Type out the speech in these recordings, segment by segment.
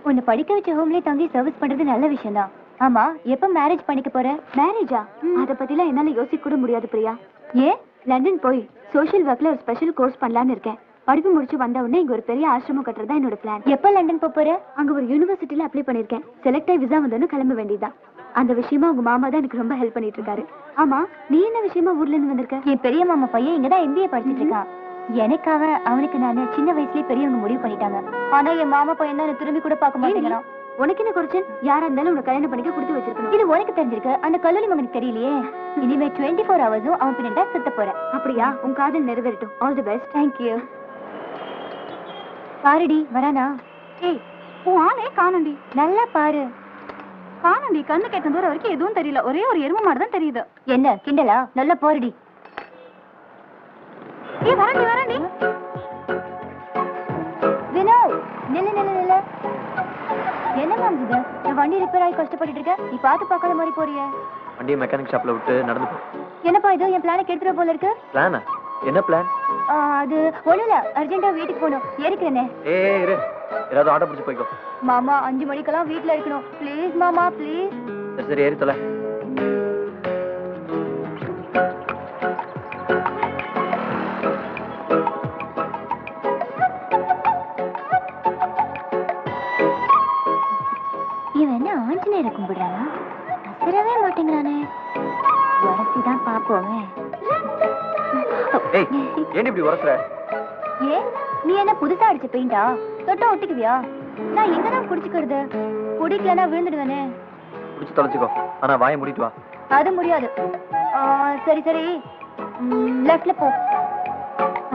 உன்னை படிக்க வச்ச ஹோம்லயே தங்கி சர்வீஸ் பண்றது நல்ல விஷயம் தான். ஆமா, எப்ப மேரேஜ் பண்ணிக்க போற? மேரேஜா? அத பத்திலாம் என்னால யோசிக்க கூட முடியாது பிரியா. ஏன்? லண்டன் போய் சோஷியல் ஒர்க்ல ஒரு ஸ்பெஷல் கோர்ஸ் பண்ணலான்னு இருக்கேன். படிப்பு முடிச்சு வந்த உடனே இங்க ஒரு பெரிய ஆசிரமம் கட்டுறதா என்னோட பிளான். எப்ப லண்டன் போற? அங்க ஒரு யூனிவர்சிட்டில அப்ளை பண்ணிருக்கேன். செலக்ட் ஆகி விசா வந்தோன்னு கிளம்ப வேண்டியதுதான். அந்த விஷயமா உங்க மாமா தான் எனக்கு ரொம்ப ஹெல்ப் பண்ணிட்டு இருக்காரு. ஆமா, நீ என்ன விஷயமா ஊர்ல இருந்து வந்திருக்க? என் பெரிய மாமா பையன் இங்கதான் MBA படிச்சிட்டு இருக்கான். எனக்காக அவனுக்கு நான் சின்ன வயசுலயே பெரியவங்க முடிவு பண்ணிட்டாங்க. ஆனா என் மாமா பையன் தான் திரும்பி கூட பார்க்க மாட்டேங்கிறான். உனக்கு என்ன குறைச்சு? யாரா இருந்தாலும் உனக்கு கல்யாணம் பண்ணிக்க கொடுத்து வச்சிருக்கணும். இது உனக்கு தெரிஞ்சிருக்கு, அந்த கல்லூரி மகனுக்கு தெரியலையே. இனிமே 24 ஹவர்ஸும் அவன் பின்னாடி தான் சுத்த போறேன். அப்படியா? உன் காதல் நிறைவேறட்டும். All the best. தேங்க்யூ. பாருடி வரானா? ஏய், உன் ஆளே காணோண்டி. நல்லா பாரு. காணோண்டி, கண்ணு கேட்ட தூரம் வரைக்கும் எதுவும் தெரியல. ஒரே ஒரு எருமை மாடு தான் தெரியுது. என்ன கிண்டலா? நல்லா போறடி. ஏய் வரண்டி வரண்டி. வினோ, நில்லு நில்லு நில்லு. என்ன மேம் இது? என் வண்டி ரிப்பேர் ஆகி கஷ்டப்பட்டு இருக்க. நீ பார்த்து பார்க்காத மாதிரி போறியே. வண்டியை மெக்கானிக் ஷாப்ல விட்டு நடந்து போ. என்னப்பா இது? என் பிளானை கெடுத்துற போல இருக்கு. பிளானா? என்ன பிளான்? அது ஒண்ணும் இல்ல, அர்ஜென்ட்டா வீட்டுக்கு போகணும். ஏறிக்கிறேனே. ஏய் இரு, ஏதாவது ஆட்டோ பிடிச்சு போய்க்கோ. மாமா 5 மணிக்கெல்லாம் வீட்டுல இருக்கணும். ப்ளீஸ் மாமா ப்ளீஸ். சரி சரி ஏறி தொலை. இவன் என்ன ஆஞ்சநேயரை கும்பிடுறானா? அசரவே மாட்டேங்கிறானே. உரசிதான் பாப்போமே. ஏய் ஏன் இப்படி உரசுற? ஏ, நீ என்ன புதுசா அடிச்ச பெயிண்டா? தொட்டா ஒட்டிக்குவியா? நான் எங்கதான் குடிச்சுக்கிறது? குடிக்கலன்னா விழுந்துடுவேனே. குடிச்சு தொலைச்சுக்கோ, ஆனா வாயை மூடிட்டு வா. அது முடியாது. சரி சரி, லெஃப்ட்ல போ.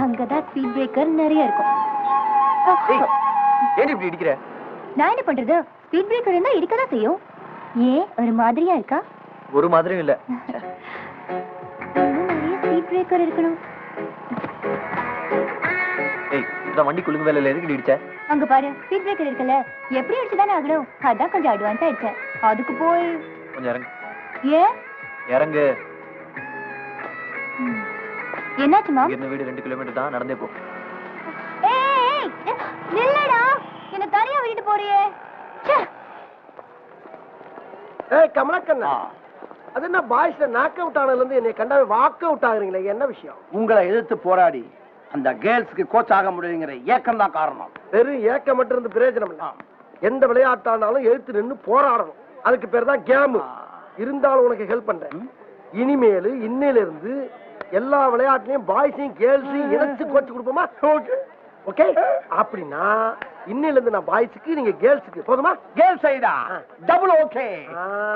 அங்கதான் ஸ்பீட் பிரேக்கர் நிறைய இருக்கும். ஏன் இப்படி இடிக்கிற? நான் என்ன பண்றது? ஸ்பீட் பிரேக்கர் இருந்தா இருக்கதான் செய்யும். ஏன் ஒரு மாதிரியா இருக்கா? ஒரு மாதிரியும் இல்ல. நிறைய ஸ்பீட் பிரேக்கர் இருக்கணும். ஏய், இந்த வண்டி குலுங்கு வேலையில எதுக்கு இடிச்ச? அங்க பாரு, ஸ்பீட் பிரேக்கர் இருக்குல்ல, எப்படி அடிச்சுதானே ஆகணும். அதான் கொஞ்சம் அட்வான்ஸா அடிச்சேன். அதுக்கு போய் கொஞ்சம் இறங்கு. ஏன் இறங்கு. என்னாச்சுமா? இங்க வீடு 2 கிலோமீட்டர் தான், நடந்தே போ. ஏய் நில்லடா, என்ன தனியா விட்டுட்டு போறியே. ஏய் கமலக்கண்ணா, அது என்ன பாய்ஸ்ல நாக் அவுட் ஆனதுல இருந்து என்னை கண்டாவே வாக் அவுட் ஆகுறீங்களே, என்ன விஷயம்? உங்களை எதிர்த்து போராடி அந்த கேர்ள்ஸ்க்கு கோச் ஆக முடியுங்கிற ஏக்கம் தான் காரணம். வெறும் ஏக்கம் மட்டும் இருந்து பிரயோஜனம் இல்ல. எந்த விளையாட்டானாலும் எழுத்து நின்று போராடணும். அதுக்கு பேர் தான் கேம். இருந்தாலும் உனக்கு ஹெல்ப் பண்றேன். இனிமேல் இன்னையில இருந்து எல்லா விளையாட்டுலயும் பாய்ஸையும் கேர்ள்ஸையும் இணைச்சு கோச்சு கொடுப்போமா? ஓகே, அப்படின்னா இன்னையில இருந்து நான் பாய்ஸுக்கு, நீங்க கேர்ள்ஸுக்கு. போதுமா? கேர்ள்ஸ் சைடா டபுள் ஓகே.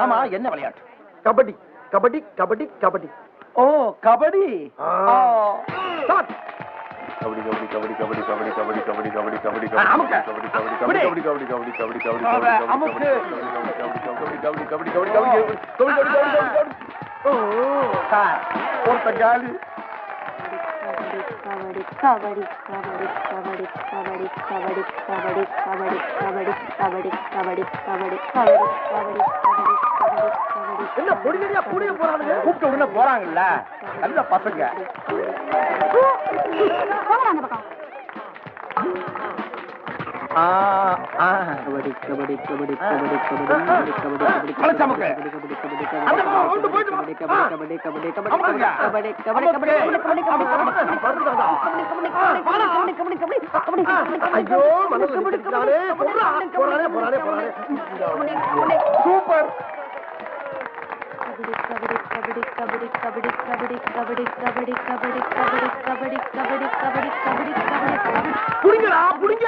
ஆமா, என்ன விளையாட்டு? கபடி கபடி கபடி கபடி. ஓ கபடி. கபடி கபடி கபடி கபடி கபடி கபடி கபடி கபடி கபடி அமுக்கு. கபடி கபடி கபடி கபடி கபடி கபடி கபடி கபடி அமுக்கு. கபடி கபடி கபடி கபடி. ஓ சார், ஒரு காலி. கபடி கபடி கபடி கபடி கபடி கபடி கபடி கபடி கபடி கபடி கபடி கபடி கபடி கபடி கபடி கபடி. என்ன பொடியடியா புடிய போறானுங்க? கூப்பிட்ட உடனே போறாங்கல்ல, நல்ல பசங்க. போங்க அந்த பக்கம். கபடி கபடி கபடி கபடி கபடி கபடி கபடி ஐயோ மனசுல பிடிச்சாலே போறானே போறானே போறானே. சூப்பர். கபடி கபடி கபடி கபடி கபடி கபடி கபடி கபடி கபடி கபடி கபடி கபடி கபடி கபடி கபடி. புடிங்கடா புடிங்க,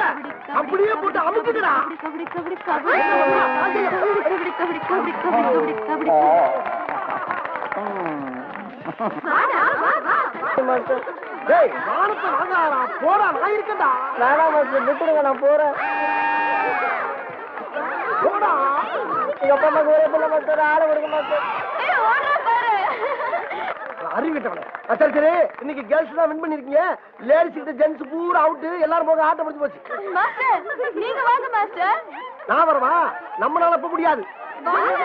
அப்படியே போட்டு அமுக்குங்கடா. கபடி கபடி கபடி கபடி கபடி கபடி கபடி கபடி கபடி. வாடா வா வா. டேய் வானத்தை வாங்கடா, போடா, நான் இருக்கேன்டா. நானா மாஸ்டர், விட்டுருங்க, நான் போறேன். போடா. எங்க அப்பா அம்மா ஒரே பிள்ளை மாஸ்டர், ஆள விடுங்க மாஸ்டர். ஏய் ஓடுற பாரு. அறிவிட்டவனே. சரி சரி, இன்னைக்கு கேர்ள்ஸ் தான் வின் பண்ணிருக்கீங்க. லேடிஸ் கிட்ட ஜென்ஸ் பூரா அவுட். எல்லாரும் போக, ஆட்டம் முடிஞ்சு போச்சு. மாஸ்டர் நீங்க வாங்க மாஸ்டர். நான் வரவா? நம்மளால போக முடியாது. வாங்க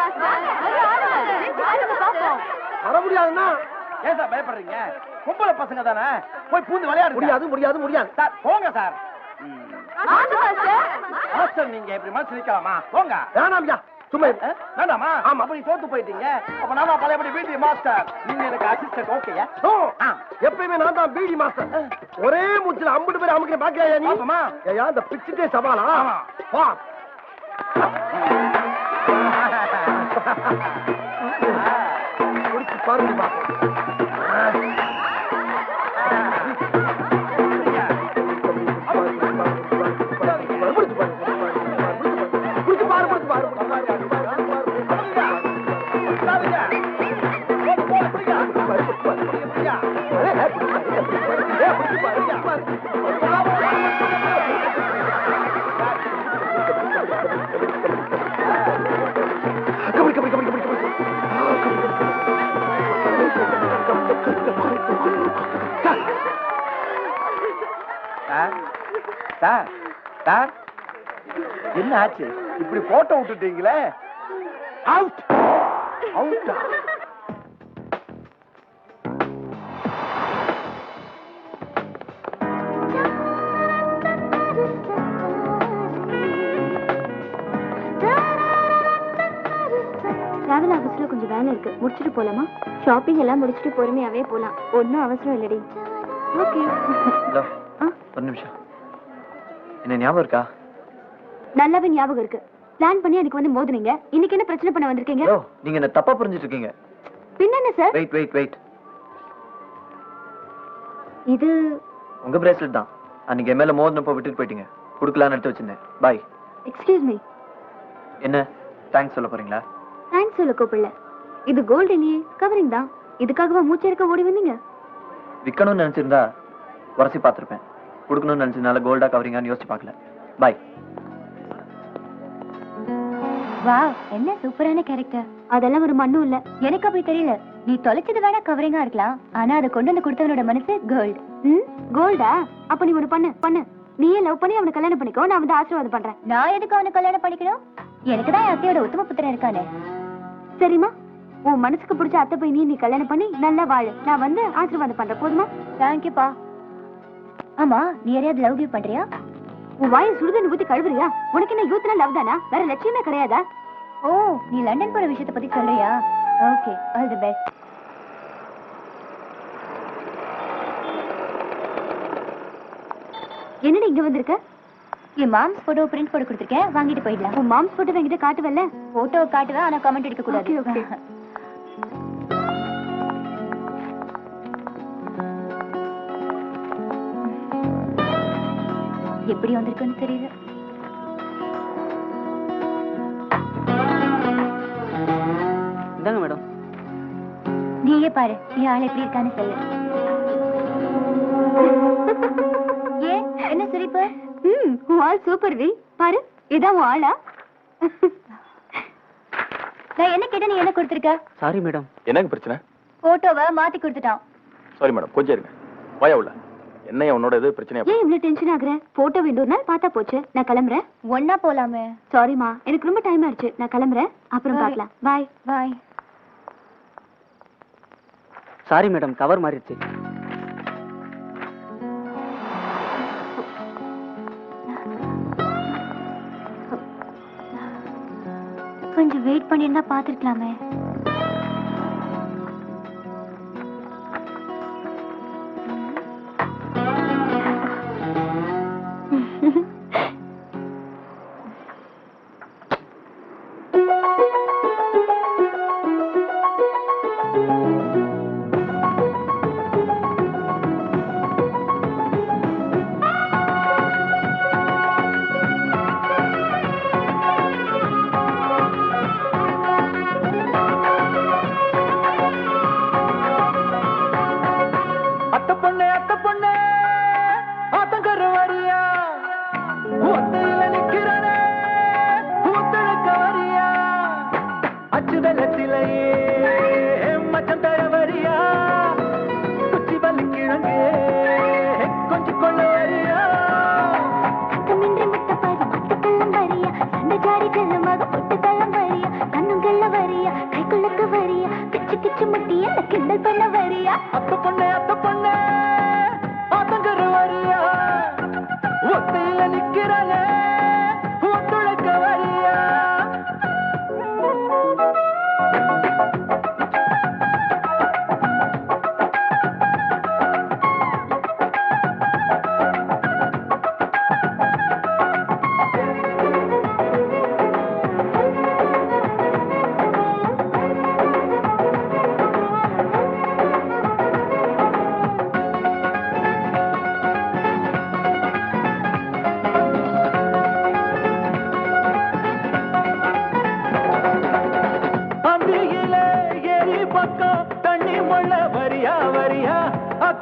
மாஸ்டர். வர முடியாதுன்னா ஏன் சார் பயப்படுறீங்க? பொம்பளை பசங்க தானே, போய் பூந்து விளையாடுங்க. முடியாது முடியாது முடியாது. சார் போங்க சார். வாங்க மாஸ்டர். மாஸ்டர் நீங்க இப்படி மனசு நிக்கலாமா? போங்க. வேணாம்யா சும்மா இரு. வேண்டாமா? ஆமா. அப்ப நீ தோத்து போயிட்டீங்க. அப்ப நாம பழையபடி பிடி மாஸ்டர். நீங்க எனக்கு அசிஸ்டன்ட். ஓகேயா? நோ. எப்பயுமே நான் தான் பிடி மாஸ்டர். ஒரே மூச்சுல 50 பேர் அமுக்கிற பாக்கியா நீ? பாப்போமா? ஏயா இந்த பிச்சுட்டே சவாலா? ஆமா. வா. குடிச்சு பாருங்க பாப்போம். சார் சார் என்ன ஆச்சு? இப்படி போட்டோ விட்டுட்டீங்களே. அவுட் அவுட்டா? டிராவல் ஆஃபீஸ்ல கொஞ்சம் வேலை இருக்கு, முடிச்சுட்டு போலாமா? ஷாப்பிங் எல்லாம் முடிச்சுட்டு பொறுமையாவே போலாம், ஒன்னும் அவசரம் இல்லடி. ஓகே. ஒரு நிமிஷம், என்ன ஞாபகம் இருக்கா? நல்லாவே ஞாபகம் இருக்கு. பிளான் பண்ணி அதுக்கு வந்து மோதுனீங்க. இன்னைக்கு என்ன பிரச்சனை பண்ண வந்திருக்கீங்க? நீங்க என்ன தப்பா புரிஞ்சிட்டு இருக்கீங்க. பின்ன என்ன சார்? வெயிட் வெயிட் வெயிட், இது உங்க பிரேஸ்லெட் தான். அன்னைக்கு என் மேல மோதினப்போ விட்டுட்டு போயிட்டீங்க. குடுக்கலான்னு எடுத்து வச்சிருந்தேன். பாய். Excuse me. என்ன தேங்க்ஸ் சொல்ல போறீங்களா? தேங்க்ஸ் சொல்ல கூப்பிடல, இது கோல்டு இல்லையே, கவரிங் தான். இதுக்காகவா மூச்சை இருக்க ஓடி வந்தீங்க? விற்கணும்னு நினைச்சிருந்தா உரசி பார்த்துருப்பேன். கொடுக்கணும்னு நினைச்சதுனால கோல்டா கவரிங்கான்னு யோசிச்சு பார்க்கல. பாய். வா, என்ன சூப்பரான கேரக்டர். அதெல்லாம் ஒரு மண்ணும் இல்ல, எனக்கு அப்படி தெரியல. நீ தொலைச்சது வேணா கவரிங்கா இருக்கலாம், ஆனா அதை கொண்டு வந்து கொடுத்தவனோட மனசு கோல்டு. கோல்டா? அப்ப நீ ஒண்ணு பண்ணு. நீயே லவ் பண்ணி அவனை கல்யாணம் பண்ணிக்கோ, நான் வந்து ஆசீர்வாதம் பண்றேன். நான் எதுக்கு அவனை கல்யாணம் பண்ணிக்கணும்? எனக்கு தான் என் அத்தையோட உத்தம புத்திரன் இருக்கானே. சரிம்மா, உன் மனசுக்கு பிடிச்ச அத்தை போய் நீ கல்யாணம் பண்ணி நல்லா வாழு, நான் வந்து ஆசீர்வாதம் பண்றேன். போதுமா? தேங்க்யூப்பா. ஆமா, நீ யாரையாவது லவ் கிவ் பண்றியா? உன் வாயை சுடுதண்ணி ஊத்தி கழுவுறியா? உனக்கு என்ன யூத்னா லவ் தானா? வேற லட்சியமே கிடையாதா? ஓ, நீ லண்டன் போற விஷயத்தை பத்தி சொல்றியா? Okay, all the best. என்னடி இங்க வந்திருக்க? என் மாம்ஸ் போட்டோ பிரிண்ட் போட்டு கொடுத்துருக்கேன், வாங்கிட்டு போயிடலாம். உன் மாம்ஸ் போட்டோ என்கிட்ட காட்டுவல்ல? போட்டோ காட்டுவேன், ஆனா கமெண்ட் எடுக்க கூடாது. ஓகே. எப்படி வந்திருக்குன்னு தெரியல. இந்தாங்க மேடம். நீயே பாரு, நீ ஆள் எப்படி இருக்கான்னு சொல்லு. ஏன் என்ன சிரிப்பு? உன் ஆள் சூப்பர் வி. பாரு, இதான் உன் ஆளா? நான் என்ன கேட்ட, நீ என்ன கொடுத்துருக்க? Sorry madam. என்னங்க பிரச்சனை? போட்டோவை மாத்தி கொடுத்துட்டான். சாரி மேடம், கொஞ்சம் இருங்க. வாயா உள்ள. என்னையா உன்னோட இது பிரச்சனை? ஏன் இவ்வளவு டென்ஷன் ஆகுற? போட்டோ இன்னொரு நாள் பார்த்தா போச்சு. நான் கிளம்புறேன். ஒன்னா போலாமே. சாரிமா, எனக்கு ரொம்ப டைம் ஆயிடுச்சு. நான் கிளம்புறேன், அப்புறம் பார்க்கலாம். பாய். பாய். சாரி மேடம், கவர் மாறிடுச்சு. கொஞ்சம் வெயிட் பண்ணியிருந்தா பார்த்துருக்கலாமே.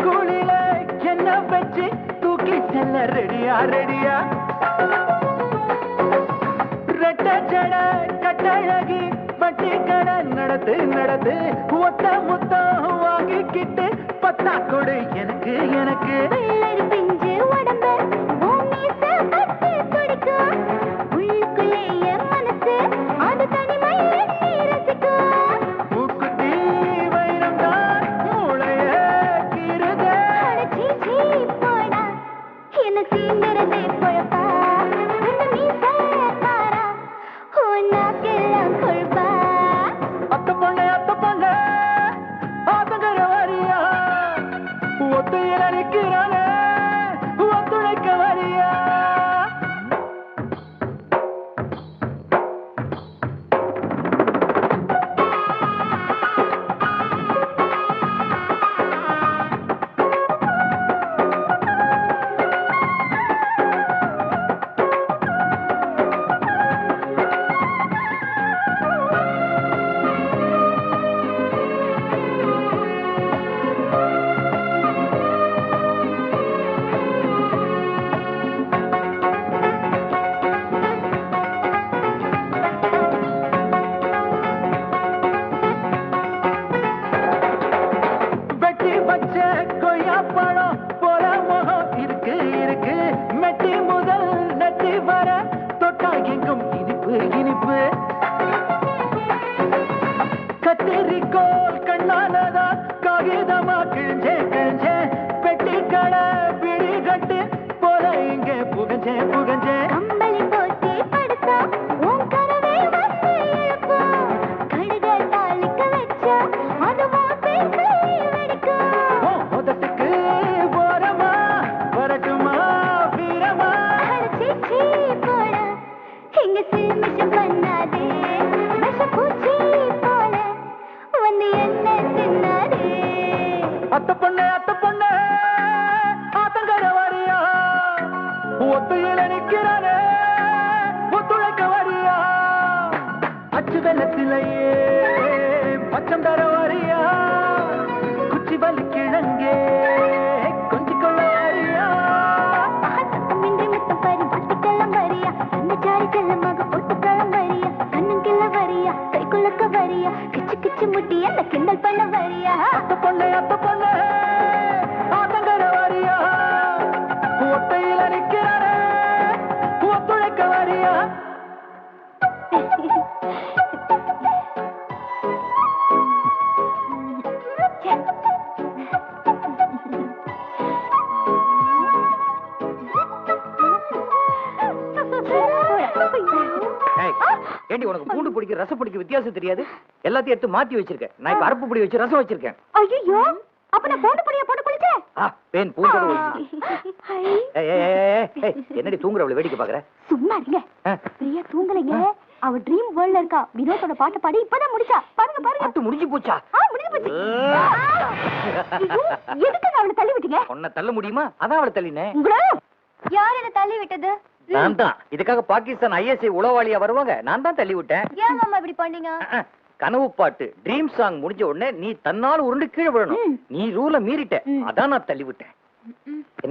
ஸ்கூலில என்ன வச்சு தூக்கி செல்ல ரெடியா ரெடியா ரெட்ட ஜட கட்டழகி வட்டி கடை நடத்து நடத்து ஒத்த முத்தம் வாங்கிக்கிட்டு பத்தா கொடு எனக்கு எனக்கு வெள்ளரி பிஞ்சு உடம்பு பூமிச பட்டு துடிக்கும் உள்ளுக்குள்ளே என் மனசு அது தனிமையை நீ ரசிக்கும் மூக்குத்தி வைரம் தான் மூளைய கீறுதே சீ சீ போடா என்ன சீங்கிறதே பொழப்பா அந்த மீச பாரா உனக்கெல்லாம் கொள்பா அத்த பொண்ணு ஆத்தங்கர வரியா ஒத்தையில நிக்கிறானே ஒத்துழைக்க வரியா வெட்டி வச்ச கொய்யா பழம் போல முகம் இருக்கு இருக்கு மெட்டி முதல் நெத்தி வர தொட்டா எங்கும் இனிப்பு இனிப்பு கத்திரிக்கோள் கண்ணாலதான் காகிதமா கிழிஞ்சே கிழிஞ்சே பெட்டி கடை பிடி கட்டு போல இங்கே புகஞ்சே புகஞ்சே கம்பளி போத்தி படுத்தா உன் கரவே வந்து இழுக்கும் கடுக தாளிக்க வச்சா அது பேசி வெடிக்கும் உதட்டுக்கு போறமா வரட்டுமா வீரமா சீ சீ போடா இங்க சில்மிஷம் பண்ணாதே விஷப்பூச்சி போல வந்து என்ன தின்னாதே அத்த பொண்ணு ஆத்தங்கர வரியா ஒத்தையில நிக்கிறானே ஒத்துழைக்க வரியா அச்சு வெள்ளத்திலேயே பச்சம் தர வரியா குச்சி வலி கிழங்கே கொஞ்சம் கொள்ள வரியா சத்தமின்றி முத்தம் பறி பத்திக்கெல்லாம் வரியா சன்னச்சாரி செல்லமாக பொட்டுக்கெல்லாம் வரியா கண்ணுங்கில்ல வரியா கைக்குள்ளக்க வரியா கிச்சு கிச்சு முட்டி என்ன கிண்டல் பண்ண வரியா அத்த பொண்ணு ஆத்தங்கர வரியா ஒத்தையில நிக்கிறானே ஒத்துழைக்க வரியா ஏண்டி உனக்கு பூண்டு பிடிக்க ரசம் பிடிக்க வித்தியாசம் தெரியாது எல்லாத்தையும் எடுத்து மாத்தி வச்சிருக்கேன் நான் இப்ப அரப்பு பொடி வச்சு ரசம் வச்சிருக்கேன் ஐயோ அப்ப நான் போட்டு புடியா போட்டு குளிச்சே பேன் பூண்டோட என்னடி தூங்குறவளை வேடிக்கை பாக்குற சும்மா இருங்க பிரியா தூங்கலைங்க அவ ட்ரீம் வேர்ல்ட்ல இருக்கா வினோத்தோட பாட்டு பாடி இப்பதான் முடிச்சா பாருங்க பாருங்க பாட்டு முடிஞ்சு போச்சா முடிஞ்சு போச்சு எதுக்கு அவளை தள்ளி விட்டீங்க உன்னை தள்ள முடியுமா அதான் அவளை தள்ளினேன் உங்களா யார் என்ன தள்ளி விட்டது நான் தான் இதுக்காக பாகிஸ்தான் ஐஎஸ்ஐ உளவாளியா வருவாங்க நான் தான் தள்ளி விட்டேன் ஏன் மாமா இப்படி பண்ணீங்க கனவு பாட்டு ட்ரீம் சாங் முடிஞ்ச உடனே நீ தன்னால உருண்டு கீழே விழணும் நீ ரூல மீறிட்ட அதான் நான் தள்ளி விட்டேன்